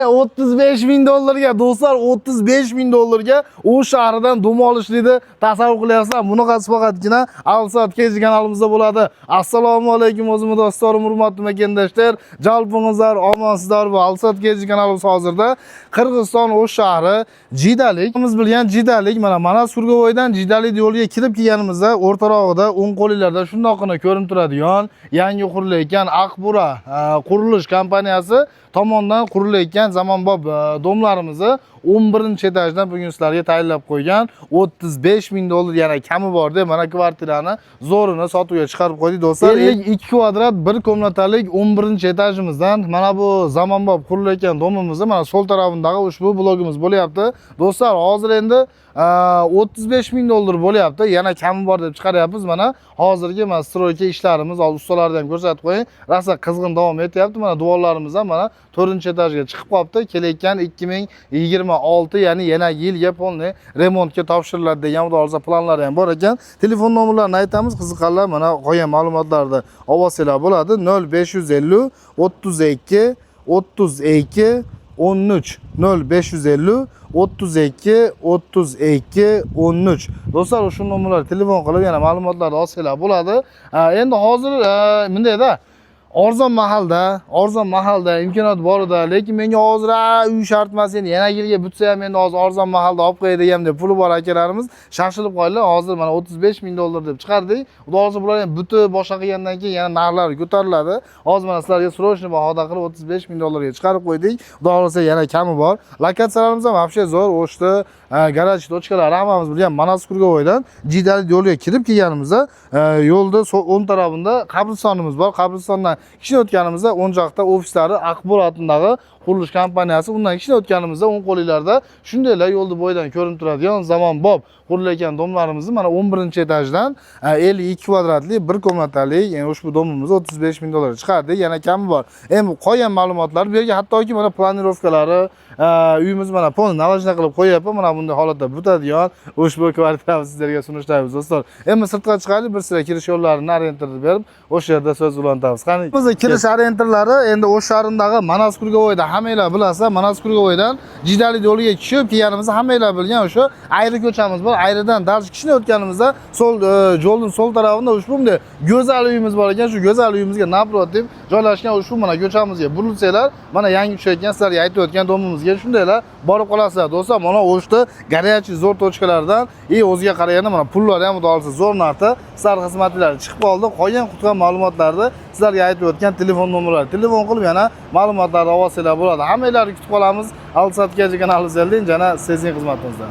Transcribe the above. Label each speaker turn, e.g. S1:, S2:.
S1: $35.000 do'stlar, $35.000 o shahridan dom olishlikni tasavvur qilyapsizlar. Bunaqasi faqatgina Al-Saad KG kanalimizda bo'ladi. Assalomu alaykum o'zimni do'stlarim, hurmatli makendoshlar. Jalbingizlar omansizlar va Al-Saad KG kanalimiz hozirda Qirg'iziston O'sh shahri Jidalik. Biz bilgan Jidalik mana Manas-Kurgovoydan Jidalik yo'liga kirib kelganimizda o'rtarog'ida o'ng qo'llarda shundoqqina ko'rinib turadigan yangi qurilayotgan Aqbura qurilish kompaniyasi tomonidan qurilayotgan zamonbob domlarimizni 11-etajdan bugun sizlarga tayinlab qo'ygan $35.000 yana kami bor deb mana kvartirani zo'rini sotuvga chiqarib qo'ydik do'stlar. 52 kvadrat bir komnatalik 11-etajimizdan mana bu zamonbob qurilayotgan domimizni mana so'l tarafidagi ushbu blogimiz bo'lyapti. Do'stlar, hozir endi $35.000 bo'lyapti. Yana kami bor deb chiqaryapmiz. Mana hozirgi mana stroyka ishlarimiz, ustalarni ham ko'rsatib qo'ying. Rosa qizg'in davom etyapti. Mana duvorlarimiz ham mana 4-etajga chiqib qolibdi. Kelayotgan 2026 ya'ni yana yilga polni remontga topshiriladi degan xudo xolisa planlari ham bor ekan. Telefon nomerlarini aytamiz. Qiziqqanlar mana qolgan ma'lumotlarni olsanglar bo'ladi. 0550 32 32 13 0550 32 32 13. Do'stlar, o'sha nomerlarga telefon qilib yana ma'lumotlarni olsanglar bo'ladi. Endi hozir bundayda arzon mahalda imkoniyat bor edi, lekin menga hozir uy shart emas, endi yana yilga bitsa ham endi hozir arzon mahalda olib qo'yay degan deb puli bor akalarimiz shashilib qoldilar. Hozir mana $35.000 deb chiqardik. Xudo xolisa bular ham buti boshqa qilgandan keyin yana narxlar ko'tariladi. Hozir mana sizlarga srochniy bahoda qilib $35.000 ga chiqarib qo'ydik. Xudo xolisa yana kami bor. Lokatsiyalarimiz ham вообще zo'r, O'shda garaj tochkalari hammamiz bilgan Manas-Kurgovoydan Jidalik yo'liga kirib kelganimizda yo'lda o'ng tarafida qabristonimiz bor. Qabristondan kichkina o'tganimizda o'ng joqda ofislari Aqbura atindagi qurilish kompaniyasi, undan kichkina o'tganimizda o'ng qo'linglarda shundaylar yo'lda bo'yidan ko'rinib turadigan zamonbob qurilayotgan domlarimizni mana 11-etajdan 52 kvadratli bir komnatali, ya'ni ushbu domimizni $35.000 chiqardik. Yana kami bor. Endi qolgan ma'lumotlar bu yerga hattoki mana planirovkalari, uyimiz mana pol navajna qilib qo'yapman. Mana bunday holatda bitadigan ushbu kvartirani sizlarga sunishlaymiz do'stlar. Endi sirtqa chiqaylik, bir sira kirish yo'llarini orientirib berib, o'sha yerda so'z ulontamiz. Qani bizning kirish orientirlari endi O'sh shahridagi Manas-Kurgovoyda hammanglar bilasizlar. Manas-Kurgovoydan Jidalik yo'liga tushib kelganimizda hammanglar bilgan o'sha ayri ko'chamiz bor. Ayridan darz kichkina o'tganimizda yo'lning so'l tarafida ushbu bunday go'zal uyimiz bor ekan. Shu go'zal uyimizga naprotiv joylashgan ushbu mana ko'chamizga burilsanglar, mana yangi tushayotgan sizlarga aytib o'tgan domimizga shundaylar borib qolasizlar do'stlar. Mana O'shda garajchi zo'r tochkalardan o'ziga qaraganda mana pullari ham xudo xolisa zo'r narxda sizlar xizmatlari chiqib qoldi. Qolgan qutgan ma'lumotlarni sizlarga aytib o'tgan telefon nomerlari. Telefon qilib yana ma'lumotlarni olsanglar bo'ladi. Hammanglarni kutib qolamiz. Al-Saad KG kanalimizda yana sizning xizmatingizda.